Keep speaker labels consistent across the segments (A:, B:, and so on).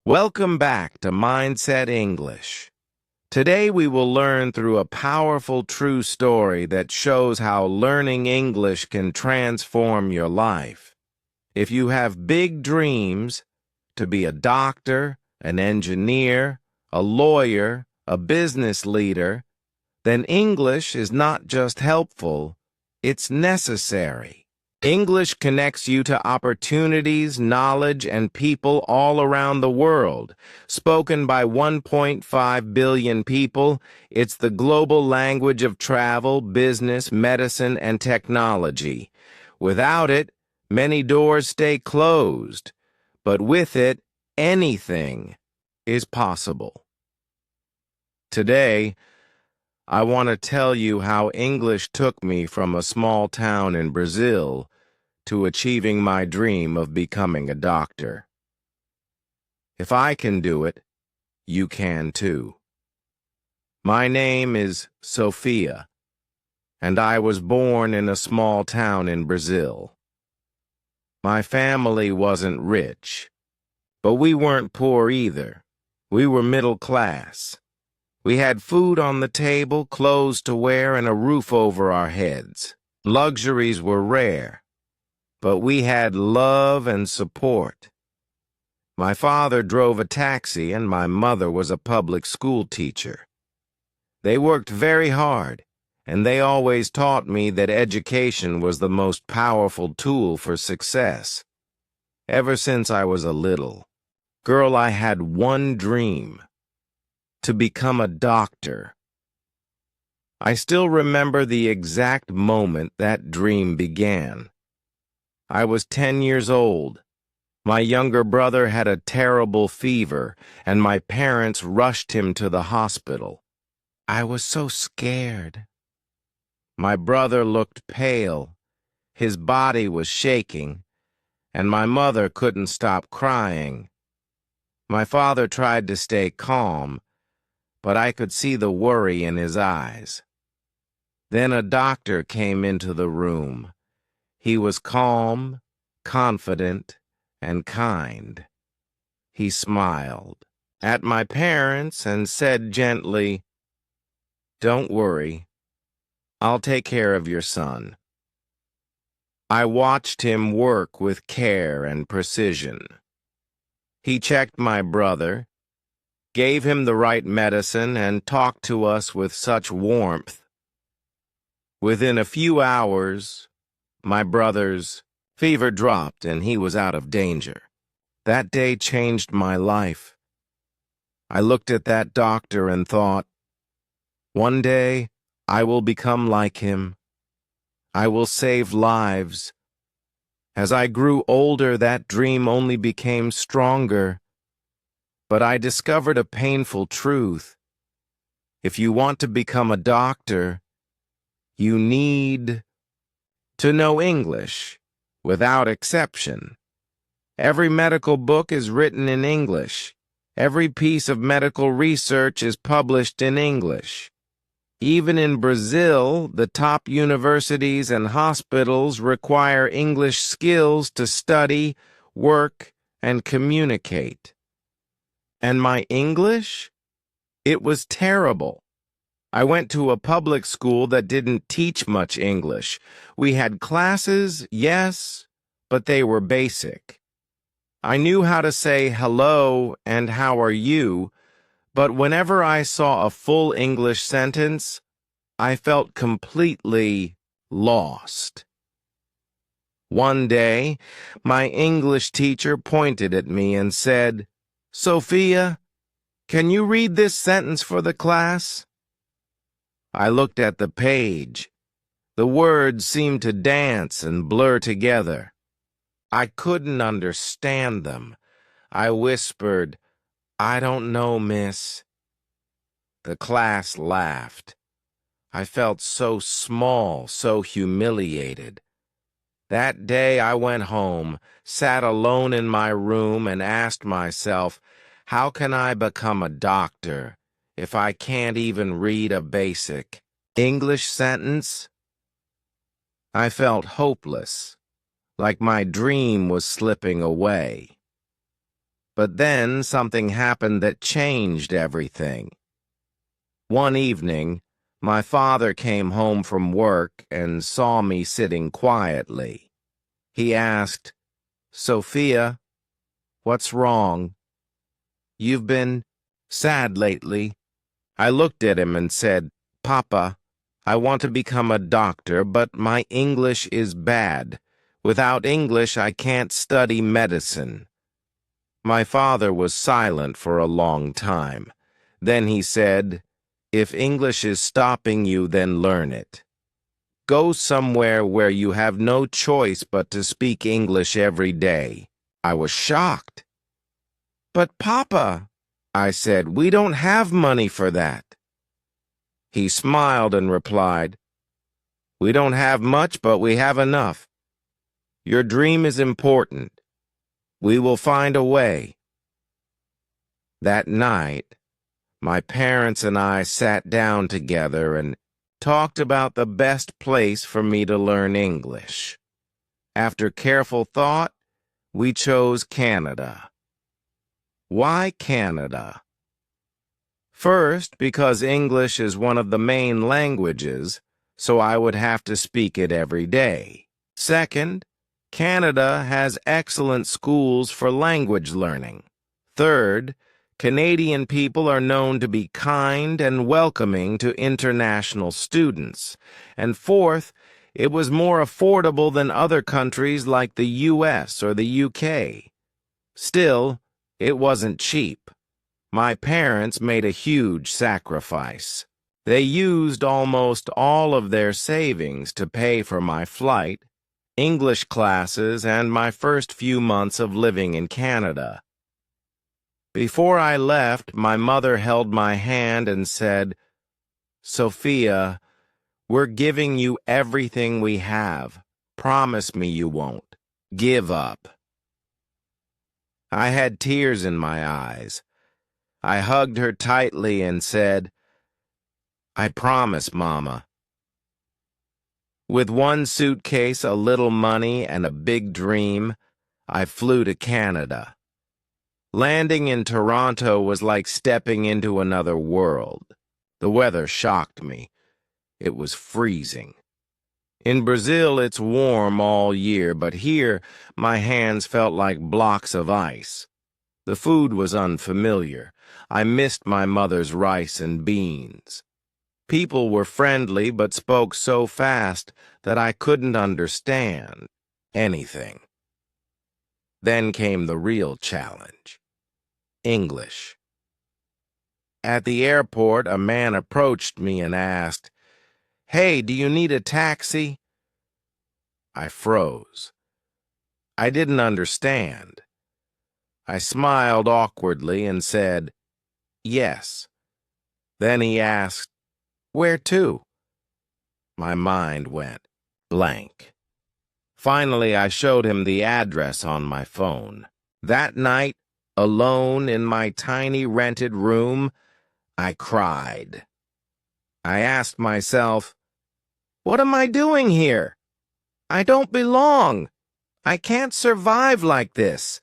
A: Welcome back to Mindset English. Today we will learn through a powerful true story that shows how learning English can transform your life. If you have big dreams to be a doctor, an engineer, a lawyer, a business leader, then English is not just helpful, it's necessary. English connects you to opportunities, knowledge, and people all around the world. Spoken by 1.5 billion people, it's the global language of travel, business, medicine, and technology. Without it, many doors stay closed, but with it, anything is possible. Today, I want to tell you how English took me from a small town in Brazil to achieving my dream of becoming a doctor. If I can do it, you can too. My name is Sophia, and I was born in a small town in Brazil. My family wasn't rich, but we weren't poor either. We were middle class. We had food on the table, clothes to wear, and a roof over our heads. Luxuries were rare, but we had love and support. My father drove a taxi, and my mother was a public school teacher. They worked very hard, and they always taught me that education was the most powerful tool for success. Ever since I was a little girl, I had one dream: to become a doctor. I still remember the exact moment that dream began. I was 10 years old. My younger brother had a terrible fever, and my parents rushed him to the hospital. I was so scared. My brother looked pale. His body was shaking, and my mother couldn't stop crying. My father tried to stay calm, but I could see the worry in his eyes. Then a doctor came into the room. He was calm, confident, and kind. He smiled at my parents and said gently, "Don't worry. I'll take care of your son." I watched him work with care and precision. He checked my brother, gave him the right medicine, and talked to us with such warmth. Within a few hours, my brother's fever dropped and he was out of danger. That day changed my life. I looked at that doctor and thought, one day I will become like him. I will save lives. As I grew older, that dream only became stronger. But I discovered a painful truth. If you want to become a doctor, you need to know English, without exception. Every medical book is written in English. Every piece of medical research is published in English. Even in Brazil, the top universities and hospitals require English skills to study, work, and communicate. And my English? It was terrible. I went to a public school that didn't teach much English. We had classes, yes, but they were basic. I knew how to say hello and how are you, but whenever I saw a full English sentence, I felt completely lost. One day, my English teacher pointed at me and said, "Sophia, can you read this sentence for the class?" I looked at the page. The words seemed to dance and blur together. I couldn't understand them. I whispered, "I don't know, miss." The class laughed. I felt so small, so humiliated. That day I went home, sat alone in my room, and asked myself, how can I become a doctor if I can't even read a basic English sentence? I felt hopeless, like my dream was slipping away. But then something happened that changed everything. One evening, my father came home from work and saw me sitting quietly. He asked, "Sophia, what's wrong? You've been sad lately." I looked at him and said, "Papa, I want to become a doctor, but my English is bad. Without English, I can't study medicine." My father was silent for a long time. Then he said, "If English is stopping you, then learn it. Go somewhere where you have no choice but to speak English every day." I was shocked. "But Papa," I said, "we don't have money for that." He smiled and replied, "We don't have much, but we have enough. Your dream is important. We will find a way." That night, my parents and I sat down together and talked about the best place for me to learn English. After careful thought, we chose Canada. Why Canada? First, because English is one of the main languages, so I would have to speak it every day. Second, Canada has excellent schools for language learning. Third, Canadian people are known to be kind and welcoming to international students. And fourth, it was more affordable than other countries like the US or the UK. Still, it wasn't cheap. My parents made a huge sacrifice. They used almost all of their savings to pay for my flight, English classes, and my first few months of living in Canada. Before I left, my mother held my hand and said, "Sophia, we're giving you everything we have. Promise me you won't give up." I had tears in my eyes. I hugged her tightly and said, "I promise, Mama." With one suitcase, a little money, and a big dream, I flew to Canada. Landing in Toronto was like stepping into another world. The weather shocked me. It was freezing. In Brazil, it's warm all year, but here, my hands felt like blocks of ice. The food was unfamiliar. I missed my mother's rice and beans. People were friendly but spoke so fast that I couldn't understand anything. Then came the real challenge: English. At the airport, a man approached me and asked, "Hey, do you need a taxi?" I froze. I didn't understand. I smiled awkwardly and said, "Yes." Then he asked, "Where to?" My mind went blank. Finally, I showed him the address on my phone. That night, alone in my tiny rented room, I cried. I asked myself, "What am I doing here? I don't belong. I can't survive like this."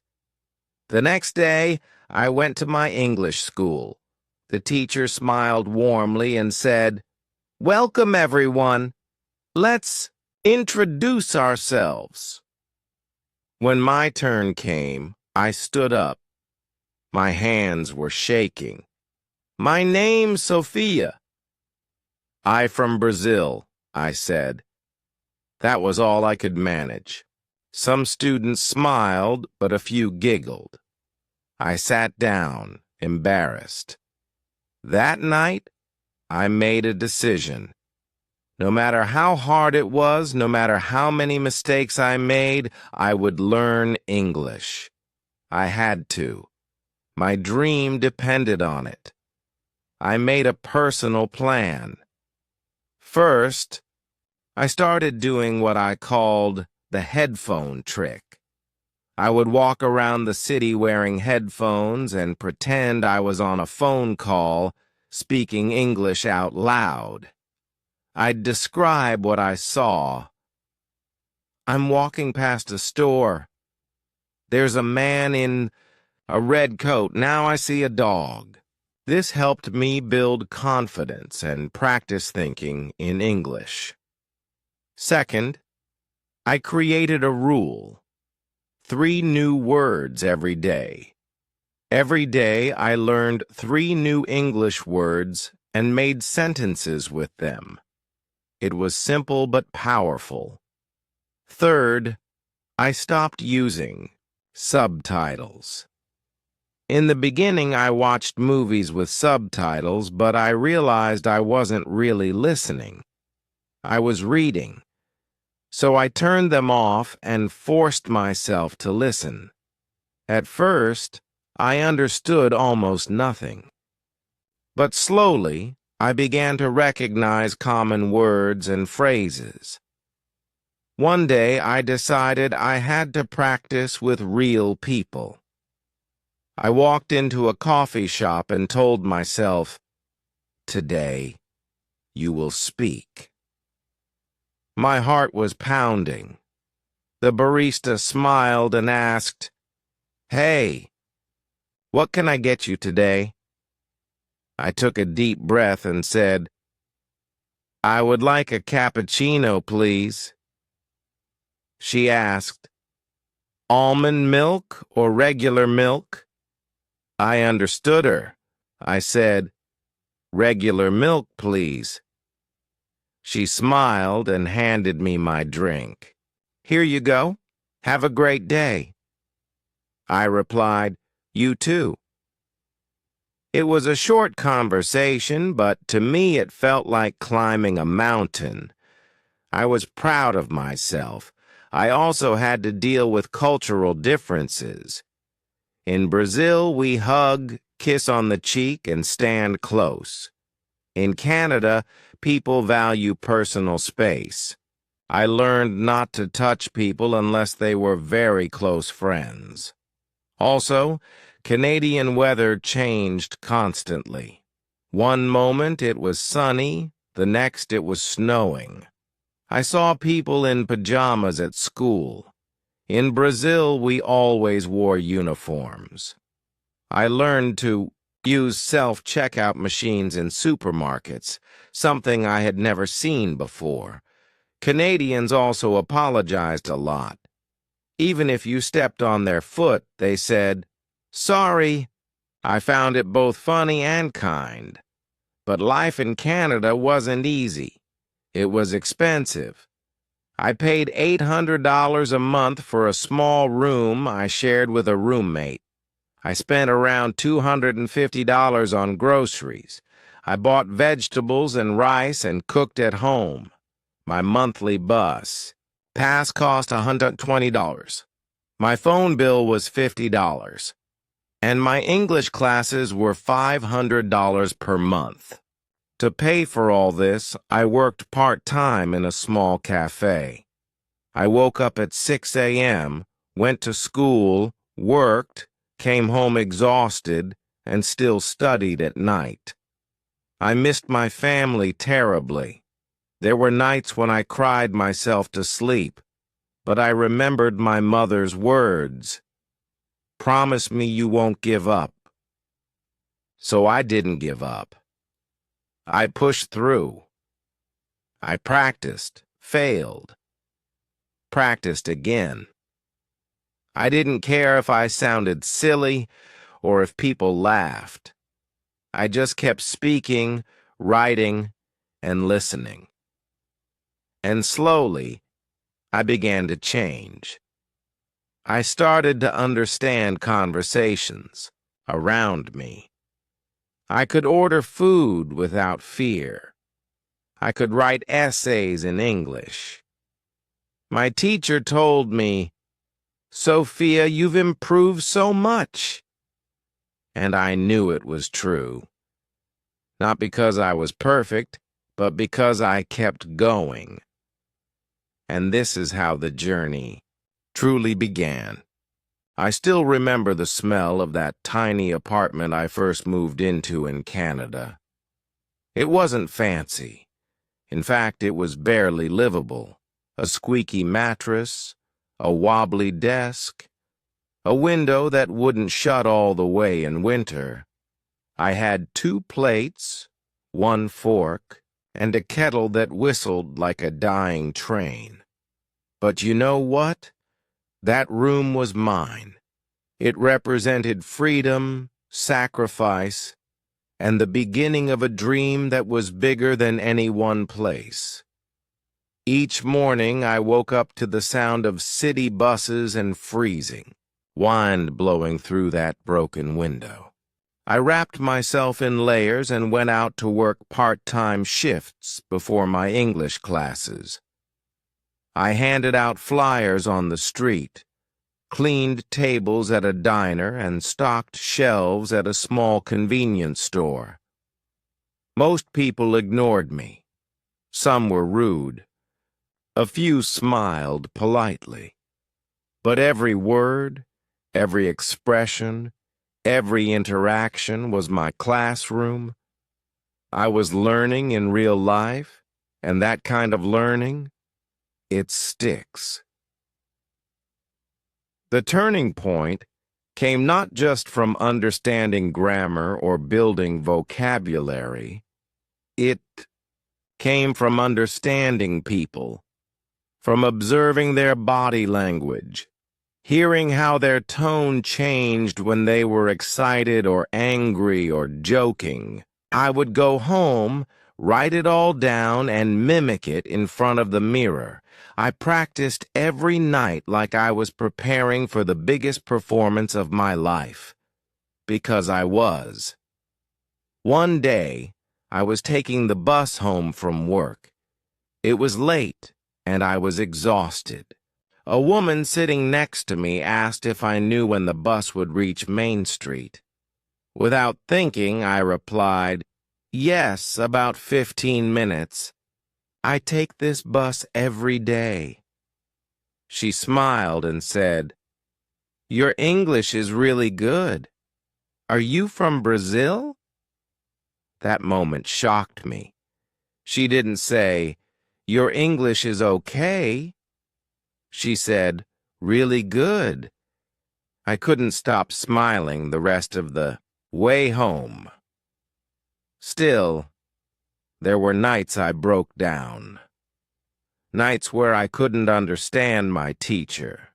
A: The next day, I went to my English school. The teacher smiled warmly and said, "Welcome, everyone. Let's introduce ourselves." When my turn came, I stood up. My hands were shaking. "My name's Sophia." "I from Brazil," I said. That was all I could manage. Some students smiled, but a few giggled. I sat down, embarrassed. That night, I made a decision. No matter how hard it was, no matter how many mistakes I made, I would learn English. I had to. My dream depended on it. I made a personal plan. First, I started doing what I called the headphone trick. I would walk around the city wearing headphones and pretend I was on a phone call, speaking English out loud. I'd describe what I saw. "I'm walking past a store. There's a man in A red coat, now I see a dog. This helped me build confidence and practice thinking in English. Second, I created a rule: 3 new words every day. Every day I learned 3 new English words and made sentences with them. It was simple but powerful. Third, I stopped using subtitles. In the beginning, I watched movies with subtitles, but I realized I wasn't really listening. I was reading. So I turned them off and forced myself to listen. At first, I understood almost nothing. But slowly, I began to recognize common words and phrases. One day, I decided I had to practice with real people. I walked into a coffee shop and told myself, "Today, you will speak." My heart was pounding. The barista smiled and asked, "Hey, what can I get you today?" I took a deep breath and said, "I would like a cappuccino, please." She asked, "Almond milk or regular milk?" I understood her. I said, "Regular milk, please." She smiled and handed me my drink. "Here you go. Have a great day." I replied, "You too." It was a short conversation, but to me it felt like climbing a mountain. I was proud of myself. I also had to deal with cultural differences. In Brazil, we hug, kiss on the cheek, and stand close. In Canada, people value personal space. I learned not to touch people unless they were very close friends. Also, Canadian weather changed constantly. One moment it was sunny, the next it was snowing. I saw people in pajamas at school. In Brazil, we always wore uniforms. I learned to use self-checkout machines in supermarkets, something I had never seen before. Canadians also apologized a lot. Even if you stepped on their foot, they said, "Sorry." I found it both funny and kind. But life in Canada wasn't easy. It was expensive. I paid $800 a month for a small room I shared with a roommate. I spent around $250 on groceries. I bought vegetables and rice and cooked at home. My monthly bus pass cost $120. My phone bill was $50. And my English classes were $500 per month. To pay for all this, I worked part-time in a small cafe. I woke up at 6 a.m., went to school, worked, came home exhausted, and still studied at night. I missed my family terribly. There were nights when I cried myself to sleep, but I remembered my mother's words. "Promise me you won't give up." So I didn't give up. I pushed through. I practiced, failed, practiced again. I didn't care if I sounded silly or if people laughed. I just kept speaking, writing, and listening. And slowly, I began to change. I started to understand conversations around me. I could order food without fear. I could write essays in English. My teacher told me, "Sophia, you've improved so much." And I knew it was true. Not because I was perfect, but because I kept going. And this is how the journey truly began. I still remember the smell of that tiny apartment I first moved into in Canada. It wasn't fancy. In fact, it was barely livable. A squeaky mattress, a wobbly desk, a window that wouldn't shut all the way in winter. I had 2 plates, 1 fork, and a kettle that whistled like a dying train. But you know what? That room was mine. It represented freedom, sacrifice, and the beginning of a dream that was bigger than any one place. Each morning I woke up to the sound of city buses and freezing, wind blowing through that broken window. I wrapped myself in layers and went out to work part-time shifts before my English classes. I handed out flyers on the street, cleaned tables at a diner, and stocked shelves at a small convenience store. Most people ignored me. Some were rude. A few smiled politely. But every word, every expression, every interaction was my classroom. I was learning in real life, and that kind of learning, it sticks. The turning point came not just from understanding grammar or building vocabulary. It came from understanding people, from observing their body language, hearing how their tone changed when they were excited or angry or joking. I would go home, write it all down, and mimic it in front of the mirror. I practiced every night like I was preparing for the biggest performance of my life. Because I was. One day, I was taking the bus home from work. It was late, and I was exhausted. A woman sitting next to me asked if I knew when the bus would reach Main Street. Without thinking, I replied, "Yes, about 15 minutes. I take this bus every day." She smiled and said, "Your English is really good. Are you from Brazil?" That moment shocked me. She didn't say, "Your English is okay." She said, "Really good." I couldn't stop smiling the rest of the way home. Still, there were nights I broke down. Nights where I couldn't understand my teacher.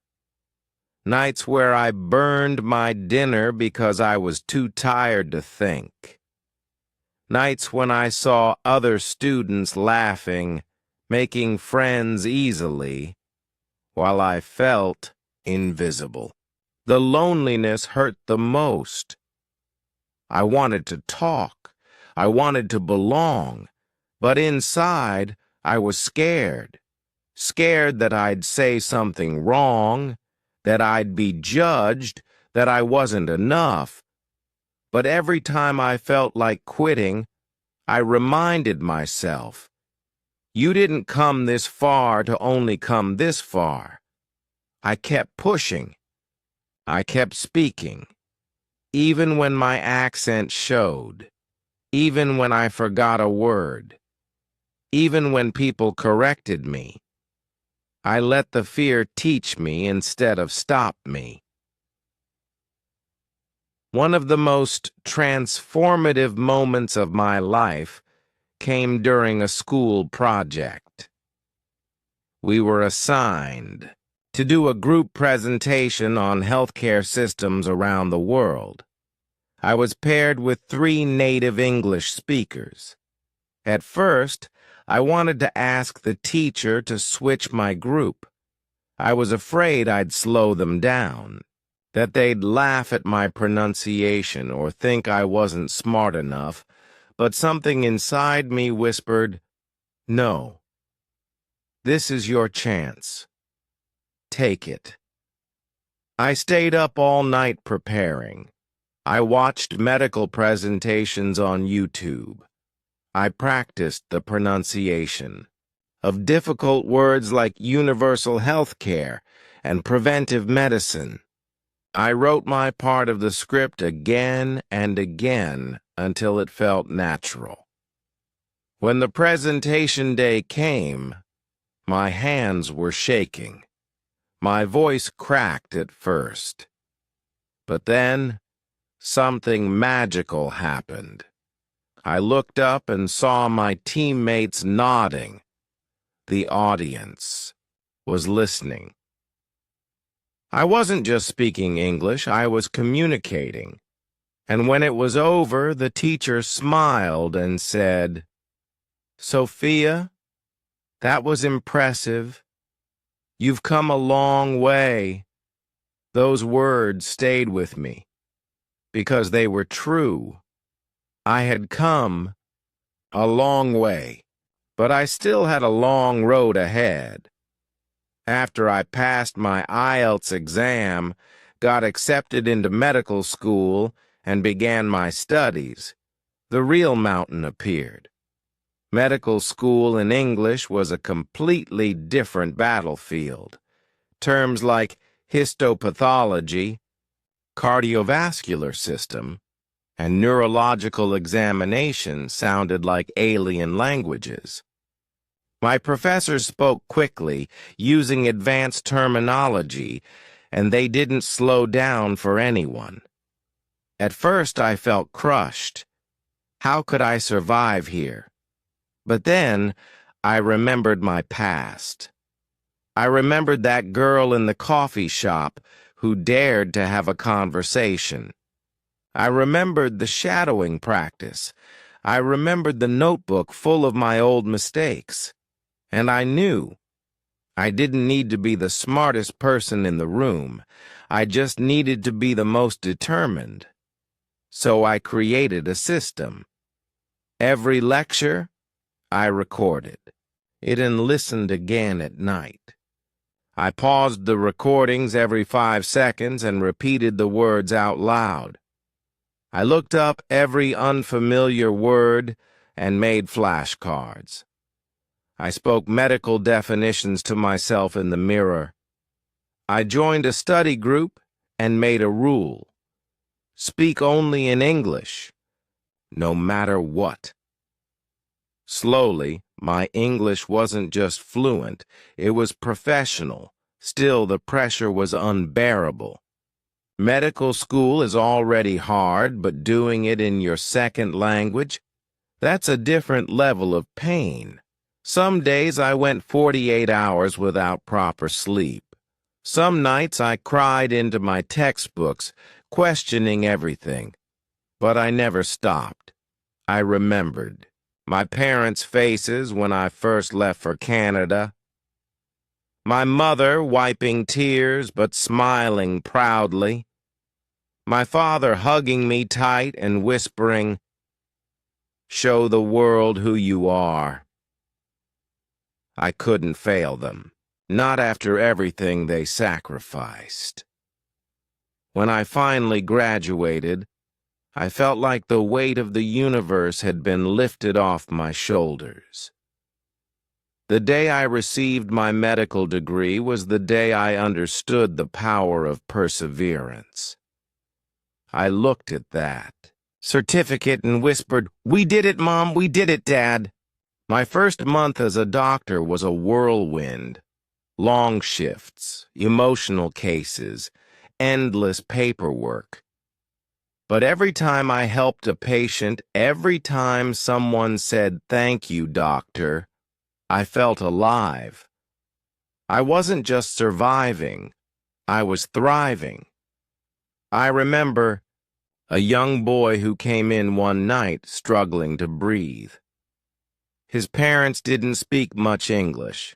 A: Nights where I burned my dinner because I was too tired to think. Nights when I saw other students laughing, making friends easily, while I felt invisible. The loneliness hurt the most. I wanted to talk. I wanted to belong. But inside, I was scared. Scared that I'd say something wrong, that I'd be judged, that I wasn't enough. But every time I felt like quitting, I reminded myself, you didn't come this far to only come this far. I kept pushing. I kept speaking. Even when my accent showed. Even when I forgot a word. Even when people corrected me. I let the fear teach me instead of stop me. One of the most transformative moments of my life came during a school project. We were assigned to do a group presentation on healthcare systems around the world. I was paired with 3 native English speakers. At first, I wanted to ask the teacher to switch my group. I was afraid I'd slow them down, that they'd laugh at my pronunciation or think I wasn't smart enough, but something inside me whispered, "No. This is your chance. Take it." I stayed up all night preparing. I watched medical presentations on YouTube. I practiced the pronunciation of difficult words like universal health care and preventive medicine. I wrote my part of the script again and again until it felt natural. When the presentation day came, my hands were shaking. My voice cracked at first. But then, something magical happened. I looked up and saw my teammates nodding. The audience was listening. I wasn't just speaking English, I was communicating. And when it was over, the teacher smiled and said, "Sophia, that was impressive. You've come a long way." Those words stayed with me because they were true. I had come a long way, but I still had a long road ahead. After I passed my IELTS exam, got accepted into medical school, and began my studies, the real mountain appeared. Medical school in English was a completely different battlefield. Terms like histopathology, cardiovascular system, and neurological examination sounded like alien languages. My professors spoke quickly, using advanced terminology, and they didn't slow down for anyone. At first I felt crushed. How could I survive here? But then I remembered my past. I remembered that girl in the coffee shop who dared to have a conversation. I remembered the shadowing practice. I remembered the notebook full of my old mistakes. And I knew I didn't need to be the smartest person in the room. I just needed to be the most determined. So I created a system. Every lecture, I recorded it and listened again at night. I paused the recordings every 5 seconds and repeated the words out loud. I looked up every unfamiliar word and made flashcards. I spoke medical definitions to myself in the mirror. I joined a study group and made a rule. Speak only in English, no matter what. Slowly, my English wasn't just fluent, it was professional. Still, the pressure was unbearable. Medical school is already hard, but doing it in your second language, that's a different level of pain. Some days I went 48 hours without proper sleep. Some nights I cried into my textbooks, questioning everything. But I never stopped. I remembered my parents' faces when I first left for Canada. My mother wiping tears but smiling proudly. My father hugging me tight and whispering, "Show the world who you are." I couldn't fail them, not after everything they sacrificed. When I finally graduated, I felt like the weight of the universe had been lifted off my shoulders. The day I received my medical degree was the day I understood the power of perseverance. I looked at that certificate and whispered, "We did it, Mom, we did it, Dad." My first month as a doctor was a whirlwind. Long shifts, emotional cases, endless paperwork. But every time I helped a patient, every time someone said, "Thank you, doctor," I felt alive. I wasn't just surviving, I was thriving. I remember a young boy who came in one night struggling to breathe. His parents didn't speak much English.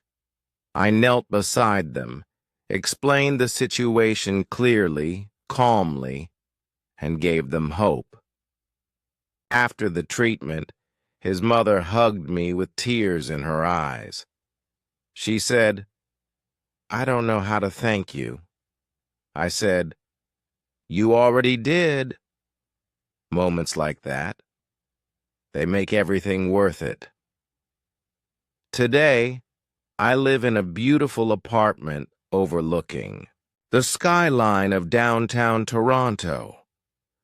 A: I knelt beside them, explained the situation clearly, calmly, and gave them hope. After the treatment, his mother hugged me with tears in her eyes. She said, "I don't know how to thank you." I said, "You already did." Moments like that, they make everything worth it. Today, I live in a beautiful apartment overlooking the skyline of downtown Toronto.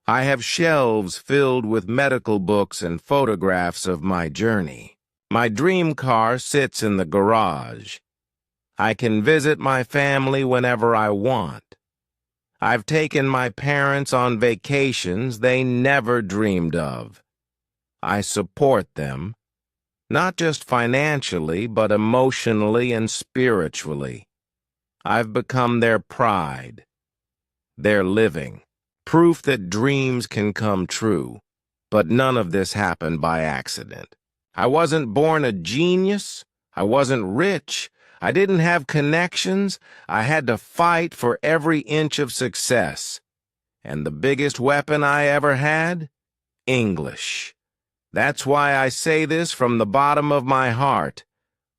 A: I have shelves filled with medical books and photographs of my journey. My dream car sits in the garage. I can visit my family whenever I want. I've taken my parents on vacations they never dreamed of. I support them, not just financially, but emotionally and spiritually. I've become their pride, their living, proof that dreams can come true. But none of this happened by accident. I wasn't born a genius. I wasn't rich. I didn't have connections. I had to fight for every inch of success. And the biggest weapon I ever had? English. That's why I say this from the bottom of my heart.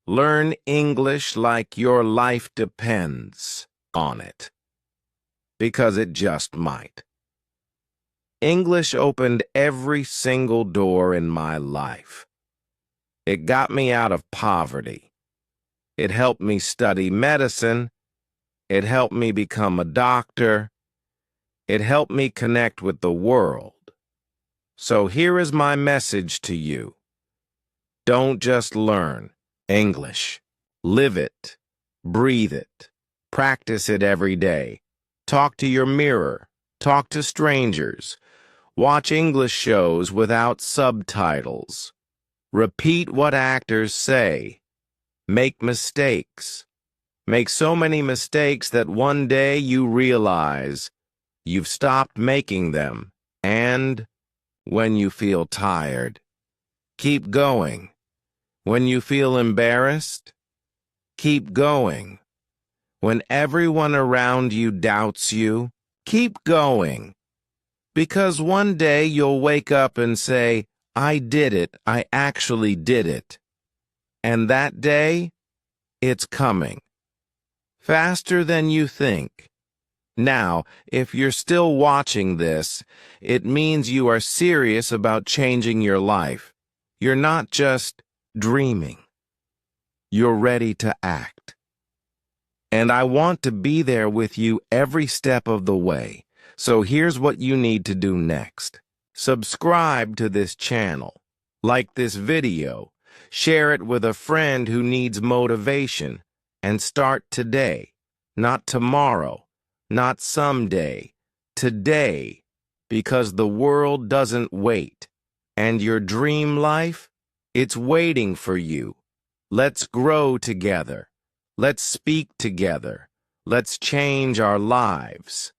A: Learn English like your life depends on it. Because it just might. English opened every single door in my life. It got me out of poverty. It helped me study medicine. It helped me become a doctor. It helped me connect with the world. So here is my message to you. Don't just learn English. Live it. Breathe it. Practice it every day. Talk to your mirror. Talk to strangers. Watch English shows without subtitles. Repeat what actors say. Make mistakes. Make so many mistakes that one day you realize you've stopped making them. And when you feel tired, keep going. When you feel embarrassed, keep going. When everyone around you doubts you, keep going. Because one day you'll wake up and say, I did it, I actually did it. And that day, it's coming. Faster than you think. Now, if you're still watching this, it means you are serious about changing your life. You're not just dreaming. You're ready to act. And I want to be there with you every step of the way. So here's what you need to do next. Subscribe to this channel. Like this video. Share it with a friend who needs motivation. And start today. Not tomorrow. Not someday. Today. Because the world doesn't wait. And your dream life? It's waiting for you. Let's grow together. Let's speak together. Let's change our lives.